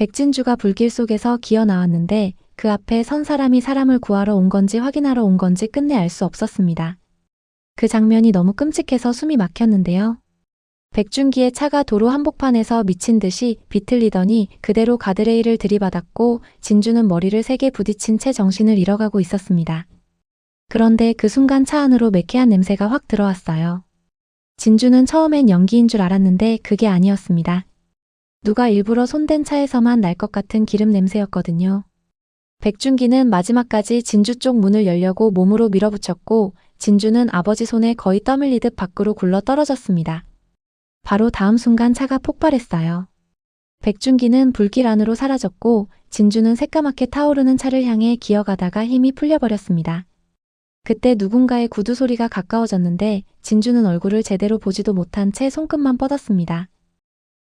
백진주가 불길 속에서 기어 나왔는데 그 앞에 선 사람이 사람을 구하러 온 건지 확인하러 온 건지 끝내 알 수 없었습니다. 그 장면이 너무 끔찍해서 숨이 막혔는데요. 백준기의 차가 도로 한복판에서 미친 듯이 비틀리더니 그대로 가드레일을 들이받았고 진주는 머리를 세게 부딪힌 채 정신을 잃어가고 있었습니다. 그런데 그 순간 차 안으로 매캐한 냄새가 확 들어왔어요. 진주는 처음엔 연기인 줄 알았는데 그게 아니었습니다. 누가 일부러 손댄 차에서만 날 것 같은 기름 냄새였거든요. 백준기는 마지막까지 진주 쪽 문을 열려고 몸으로 밀어붙였고 진주는 아버지 손에 거의 떠밀리듯 밖으로 굴러 떨어졌습니다. 바로 다음 순간 차가 폭발했어요. 백준기는 불길 안으로 사라졌고 진주는 새까맣게 타오르는 차를 향해 기어가다가 힘이 풀려버렸습니다. 그때 누군가의 구두 소리가 가까워졌는데 진주는 얼굴을 제대로 보지도 못한 채 손끝만 뻗었습니다.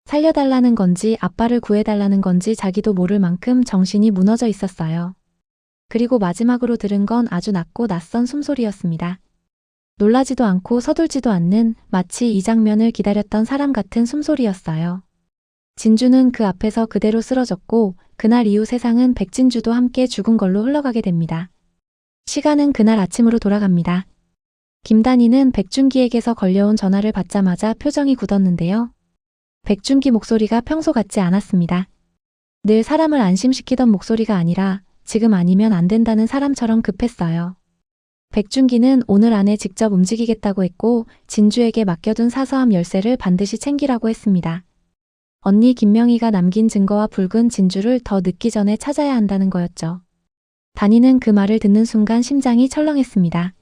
살려달라는 건지 아빠를 구해달라는 건지 자기도 모를 만큼 정신이 무너져 있었어요. 그리고 마지막으로 들은 건 아주 낮고 낯선 숨소리였습니다. 놀라지도 않고 서둘지도 않는 마치 이 장면을 기다렸던 사람 같은 숨소리였어요. 진주는 그 앞에서 그대로 쓰러졌고 그날 이후 세상은 백진주도 함께 죽은 걸로 흘러가게 됩니다. 시간은 그날 아침으로 돌아갑니다. 김단희는 백준기에게서 걸려온 전화를 받자마자 표정이 굳었는데요. 백준기 목소리가 평소 같지 않았습니다. 늘 사람을 안심시키던 목소리가 아니라 지금 아니면 안 된다는 사람처럼 급했어요. 백준기는 오늘 안에 직접 움직이겠다고 했고 진주에게 맡겨둔 사서함 열쇠를 반드시 챙기라고 했습니다. 언니 김명희가 남긴 증거와 붉은 진주를 더 늦기 전에 찾아야 한다는 거였죠. 단희는 그 말을 듣는 순간 심장이 철렁했습니다.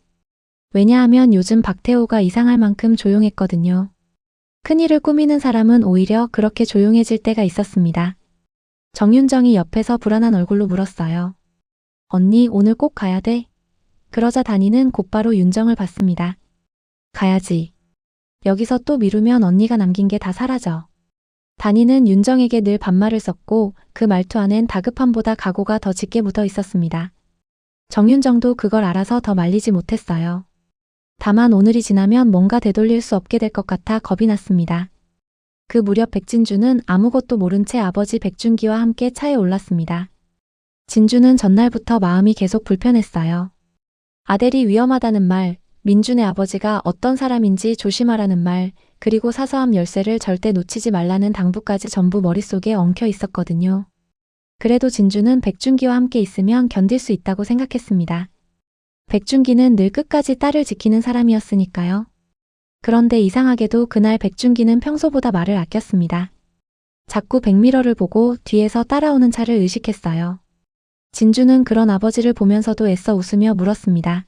왜냐하면 요즘 박태호가 이상할 만큼 조용했거든요. 큰일을 꾸미는 사람은 오히려 그렇게 조용해질 때가 있었습니다. 정윤정이 옆에서 불안한 얼굴로 물었어요. 언니 오늘 꼭 가야 돼? 그러자 단희는 곧바로 윤정을 봤습니다. 가야지. 여기서 또 미루면 언니가 남긴 게 다 사라져. 단희는 윤정에게 늘 반말을 썼고 그 말투 안엔 다급함보다 각오가 더 짙게 묻어 있었습니다. 정윤정도 그걸 알아서 더 말리지 못했어요. 다만 오늘이 지나면 뭔가 되돌릴 수 없게 될 것 같아 겁이 났습니다. 그 무렵 백진주는 아무것도 모른 채 아버지 백준기와 함께 차에 올랐습니다. 진주는 전날부터 마음이 계속 불편했어요. 아델이 위험하다는 말, 민준의 아버지가 어떤 사람인지 조심하라는 말, 그리고 사서함 열쇠를 절대 놓치지 말라는 당부까지 전부 머릿속에 엉켜 있었거든요. 그래도 진주는 백준기와 함께 있으면 견딜 수 있다고 생각했습니다. 백준기는 늘 끝까지 딸을 지키는 사람이었으니까요. 그런데 이상하게도 그날 백준기는 평소보다 말을 아꼈습니다. 자꾸 백미러를 보고 뒤에서 따라오는 차를 의식했어요. 진주는 그런 아버지를 보면서도 애써 웃으며 물었습니다.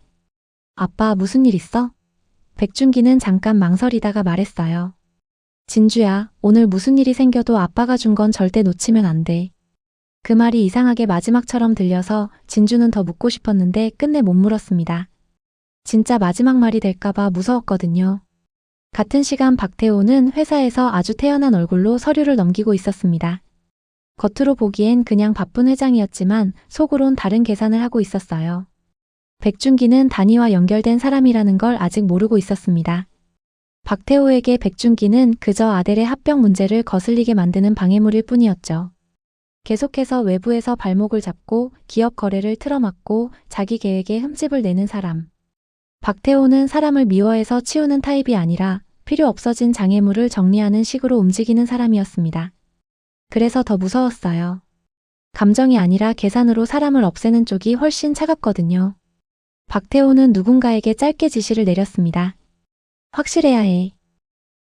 아빠 무슨 일 있어? 백준기는 잠깐 망설이다가 말했어요. 진주야, 오늘 무슨 일이 생겨도 아빠가 준 건 절대 놓치면 안 돼. 그 말이 이상하게 마지막처럼 들려서 진주는 더 묻고 싶었는데 끝내 못 물었습니다. 진짜 마지막 말이 될까봐 무서웠거든요. 같은 시간 박태호는 회사에서 아주 태연한 얼굴로 서류를 넘기고 있었습니다. 겉으로 보기엔 그냥 바쁜 회장이었지만 속으론 다른 계산을 하고 있었어요. 백준기는 단희와 연결된 사람이라는 걸 아직 모르고 있었습니다. 박태호에게 백준기는 그저 아델의 합병 문제를 거슬리게 만드는 방해물일 뿐이었죠. 계속해서 외부에서 발목을 잡고 기업 거래를 틀어막고 자기 계획에 흠집을 내는 사람. 박태호는 사람을 미워해서 치우는 타입이 아니라 필요 없어진 장애물을 정리하는 식으로 움직이는 사람이었습니다. 그래서 더 무서웠어요. 감정이 아니라 계산으로 사람을 없애는 쪽이 훨씬 차갑거든요. 박태호는 누군가에게 짧게 지시를 내렸습니다. 확실해야 해.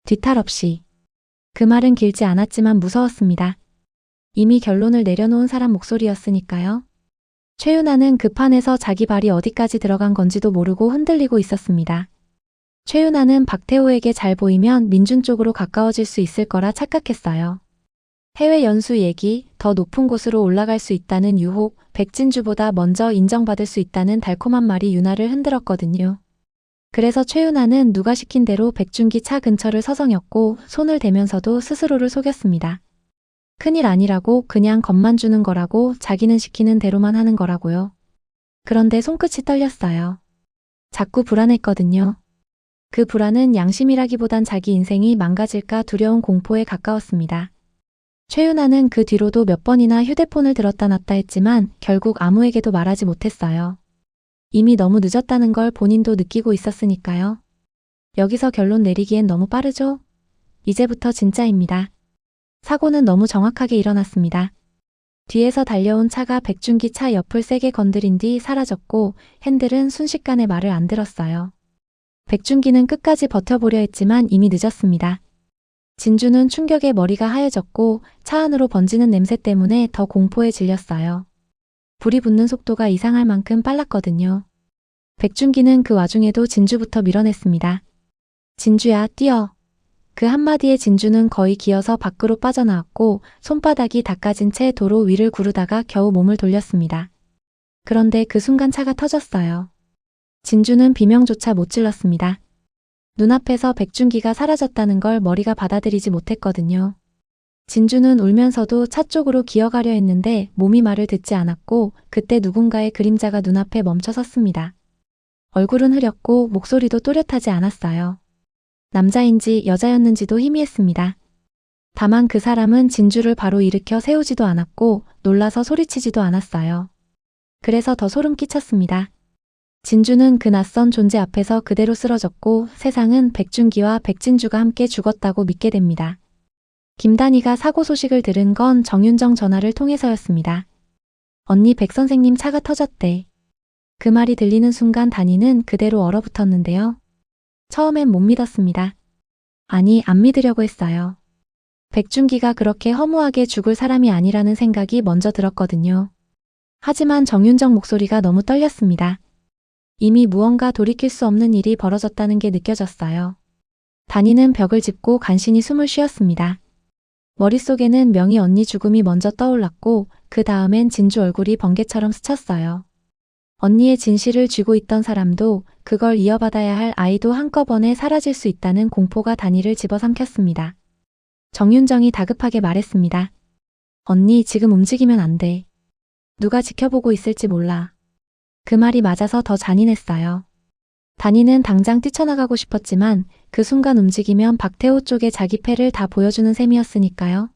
뒤탈 없이. 그 말은 길지 않았지만 무서웠습니다. 이미 결론을 내려놓은 사람 목소리였으니까요. 최윤아는 그 판에서 자기 발이 어디까지 들어간 건지도 모르고 흔들리고 있었습니다. 최윤아는 박태호에게 잘 보이면 민준 쪽으로 가까워질 수 있을 거라 착각했어요. 해외 연수 얘기, 더 높은 곳으로 올라갈 수 있다는 유혹, 백진주보다 먼저 인정받을 수 있다는 달콤한 말이 윤아를 흔들었거든요. 그래서 최윤아는 누가 시킨 대로 백준기 차 근처를 서성였고 손을 대면서도 스스로를 속였습니다. 큰일 아니라고 그냥 겁만 주는 거라고 자기는 시키는 대로만 하는 거라고요. 그런데 손끝이 떨렸어요. 자꾸 불안했거든요. 그 불안은 양심이라기보단 자기 인생이 망가질까 두려운 공포에 가까웠습니다. 최윤아는 그 뒤로도 몇 번이나 휴대폰을 들었다 놨다 했지만 결국 아무에게도 말하지 못했어요. 이미 너무 늦었다는 걸 본인도 느끼고 있었으니까요. 여기서 결론 내리기엔 너무 빠르죠? 이제부터 진짜입니다. 사고는 너무 정확하게 일어났습니다. 뒤에서 달려온 차가 백준기 차 옆을 세게 건드린 뒤 사라졌고 핸들은 순식간에 말을 안 들었어요. 백준기는 끝까지 버텨보려 했지만 이미 늦었습니다. 진주는 충격에 머리가 하얘졌고 차 안으로 번지는 냄새 때문에 더 공포에 질렸어요. 불이 붙는 속도가 이상할 만큼 빨랐거든요. 백준기는 그 와중에도 진주부터 밀어냈습니다. 진주야, 뛰어. 그 한마디에 진주는 거의 기어서 밖으로 빠져나왔고 손바닥이 닦아진 채 도로 위를 구르다가 겨우 몸을 돌렸습니다. 그런데 그 순간 차가 터졌어요. 진주는 비명조차 못 질렀습니다. 눈앞에서 백준기가 사라졌다는 걸 머리가 받아들이지 못했거든요. 진주는 울면서도 차 쪽으로 기어가려 했는데 몸이 말을 듣지 않았고 그때 누군가의 그림자가 눈앞에 멈춰 섰습니다. 얼굴은 흐렸고 목소리도 또렷하지 않았어요. 남자인지 여자였는지도 희미했습니다. 다만 그 사람은 진주를 바로 일으켜 세우지도 않았고 놀라서 소리치지도 않았어요. 그래서 더 소름 끼쳤습니다. 진주는 그 낯선 존재 앞에서 그대로 쓰러졌고 세상은 백준기와 백진주가 함께 죽었다고 믿게 됩니다. 김단희가 사고 소식을 들은 건 정윤정 전화를 통해서였습니다. 언니 백 선생님 차가 터졌대. 그 말이 들리는 순간 단희는 그대로 얼어붙었는데요. 처음엔 못 믿었습니다. 아니, 안 믿으려고 했어요. 백준기가 그렇게 허무하게 죽을 사람이 아니라는 생각이 먼저 들었거든요. 하지만 정윤정 목소리가 너무 떨렸습니다. 이미 무언가 돌이킬 수 없는 일이 벌어졌다는 게 느껴졌어요. 단희는 벽을 짚고 간신히 숨을 쉬었습니다. 머릿속에는 명희 언니 죽음이 먼저 떠올랐고 그 다음엔 진주 얼굴이 번개처럼 스쳤어요. 언니의 진실을 쥐고 있던 사람도 그걸 이어받아야 할 아이도 한꺼번에 사라질 수 있다는 공포가 단희를 집어삼켰습니다. 정윤정이 다급하게 말했습니다. 언니 지금 움직이면 안 돼. 누가 지켜보고 있을지 몰라. 그 말이 맞아서 더 잔인했어요. 단희는 당장 뛰쳐나가고 싶었지만 그 순간 움직이면 박태호 쪽에 자기 패를 다 보여주는 셈이었으니까요.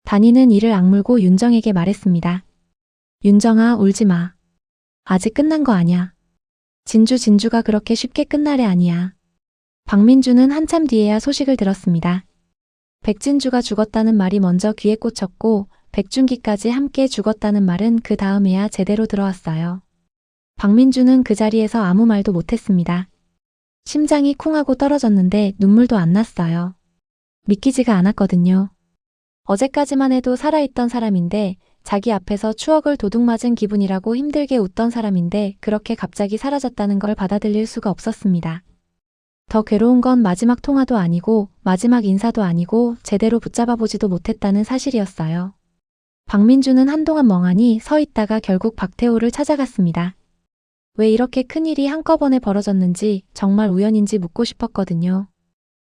단희는 이를 악물고 윤정에게 말했습니다. 윤정아, 울지 마. 아직 끝난 거 아냐. 진주가 그렇게 쉽게 끝날 애 아니야. 박민주는 한참 뒤에야 소식을 들었습니다. 백진주가 죽었다는 말이 먼저 귀에 꽂혔고 백준기까지 함께 죽었다는 말은 그 다음에야 제대로 들어왔어요. 박민주는 그 자리에서 아무 말도 못했습니다. 심장이 쿵 하고 떨어졌는데 눈물도 안 났어요. 믿기지가 않았거든요. 어제까지만 해도 살아있던 사람인데 자기 앞에서 추억을 도둑맞은 기분이라고 힘들게 웃던 사람인데 그렇게 갑자기 사라졌다는 걸 받아들일 수가 없었습니다. 더 괴로운 건 마지막 통화도 아니고 마지막 인사도 아니고 제대로 붙잡아보지도 못했다는 사실이었어요. 박민주는 한동안 멍하니 서 있다가 결국 박태호를 찾아갔습니다. 왜 이렇게 큰일이 한꺼번에 벌어졌는지 정말 우연인지 묻고 싶었거든요.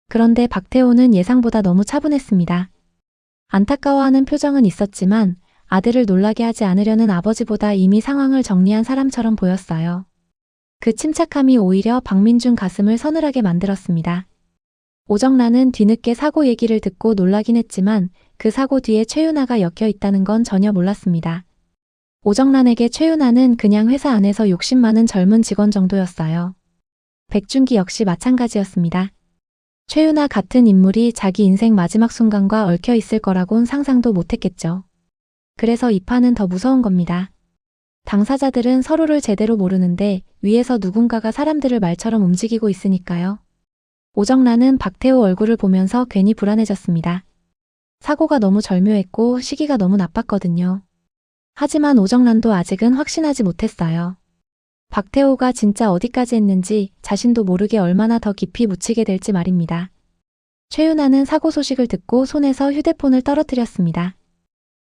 그런데 박태호는 예상보다 너무 차분했습니다. 안타까워하는 표정은 있었지만 아들을 놀라게 하지 않으려는 아버지보다 이미 상황을 정리한 사람처럼 보였어요. 그 침착함이 오히려 박민준 가슴을 서늘하게 만들었습니다. 오정란은 뒤늦게 사고 얘기를 듣고 놀라긴 했지만 그 사고 뒤에 최윤아가 엮여 있다는 건 전혀 몰랐습니다. 오정란에게 최윤아는 그냥 회사 안에서 욕심 많은 젊은 직원 정도였어요. 백준기 역시 마찬가지였습니다. 최윤아 같은 인물이 자기 인생 마지막 순간과 얽혀 있을 거라곤 상상도 못했겠죠. 그래서 이 판은 더 무서운 겁니다. 당사자들은 서로를 제대로 모르는데 위에서 누군가가 사람들을 말처럼 움직이고 있으니까요. 오정란은 박태호 얼굴을 보면서 괜히 불안해졌습니다. 사고가 너무 절묘했고 시기가 너무 나빴거든요. 하지만 오정란도 아직은 확신하지 못했어요. 박태호가 진짜 어디까지 했는지 자신도 모르게 얼마나 더 깊이 묻히게 될지 말입니다. 최윤아는 사고 소식을 듣고 손에서 휴대폰을 떨어뜨렸습니다.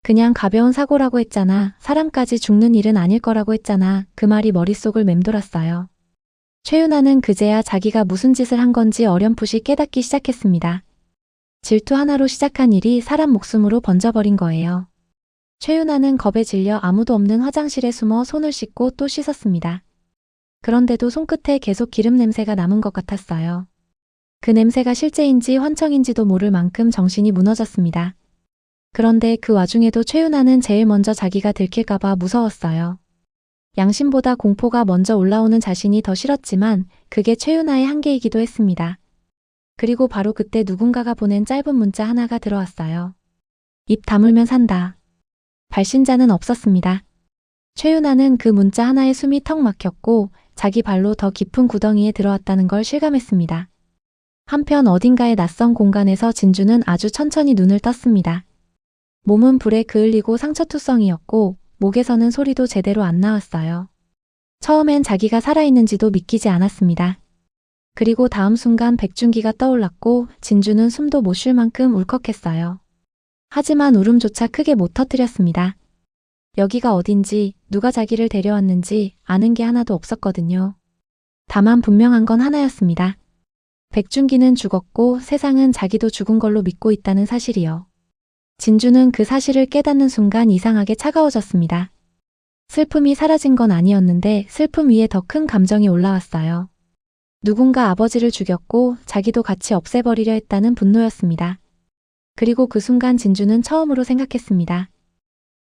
그냥 가벼운 사고라고 했잖아. 사람까지 죽는 일은 아닐 거라고 했잖아. 그 말이 머릿속을 맴돌았어요. 최윤아는 그제야 자기가 무슨 짓을 한 건지 어렴풋이 깨닫기 시작했습니다. 질투 하나로 시작한 일이 사람 목숨으로 번져버린 거예요. 최윤아는 겁에 질려 아무도 없는 화장실에 숨어 손을 씻고 또 씻었습니다. 그런데도 손끝에 계속 기름 냄새가 남은 것 같았어요. 그 냄새가 실제인지 환청인지도 모를 만큼 정신이 무너졌습니다. 그런데 그 와중에도 최윤아는 제일 먼저 자기가 들킬까봐 무서웠어요. 양심보다 공포가 먼저 올라오는 자신이 더 싫었지만 그게 최윤아의 한계이기도 했습니다. 그리고 바로 그때 누군가가 보낸 짧은 문자 하나가 들어왔어요. 입 다물면 산다. 발신자는 없었습니다. 최윤아는 그 문자 하나에 숨이 턱 막혔고 자기 발로 더 깊은 구덩이에 들어왔다는 걸 실감했습니다. 한편 어딘가의 낯선 공간에서 진주는 아주 천천히 눈을 떴습니다. 몸은 불에 그을리고 상처투성이었고 목에서는 소리도 제대로 안 나왔어요. 처음엔 자기가 살아있는지도 믿기지 않았습니다. 그리고 다음 순간 백준기가 떠올랐고 진주는 숨도 못 쉴 만큼 울컥했어요. 하지만 울음조차 크게 못 터뜨렸습니다. 여기가 어딘지 누가 자기를 데려왔는지 아는 게 하나도 없었거든요. 다만 분명한 건 하나였습니다. 백준기는 죽었고 세상은 자기도 죽은 걸로 믿고 있다는 사실이요. 진주는 그 사실을 깨닫는 순간 이상하게 차가워졌습니다. 슬픔이 사라진 건 아니었는데 슬픔 위에 더 큰 감정이 올라왔어요. 누군가 아버지를 죽였고 자기도 같이 없애버리려 했다는 분노였습니다. 그리고 그 순간 진주는 처음으로 생각했습니다.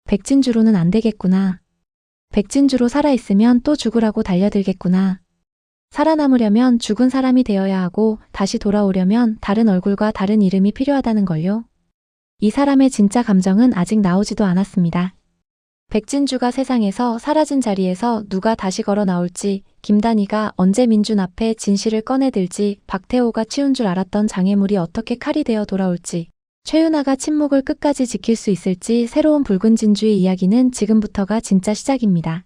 백진주로는 안 되겠구나. 백진주로 살아있으면 또 죽으라고 달려들겠구나. 살아남으려면 죽은 사람이 되어야 하고 다시 돌아오려면 다른 얼굴과 다른 이름이 필요하다는 걸요. 이 사람의 진짜 감정은 아직 나오지도 않았습니다. 백진주가 세상에서 사라진 자리에서 누가 다시 걸어 나올지, 김단희가 언제 민준 앞에 진실을 꺼내들지, 박태호가 치운 줄 알았던 장애물이 어떻게 칼이 되어 돌아올지, 최윤아가 침묵을 끝까지 지킬 수 있을지 새로운 붉은 진주의 이야기는 지금부터가 진짜 시작입니다.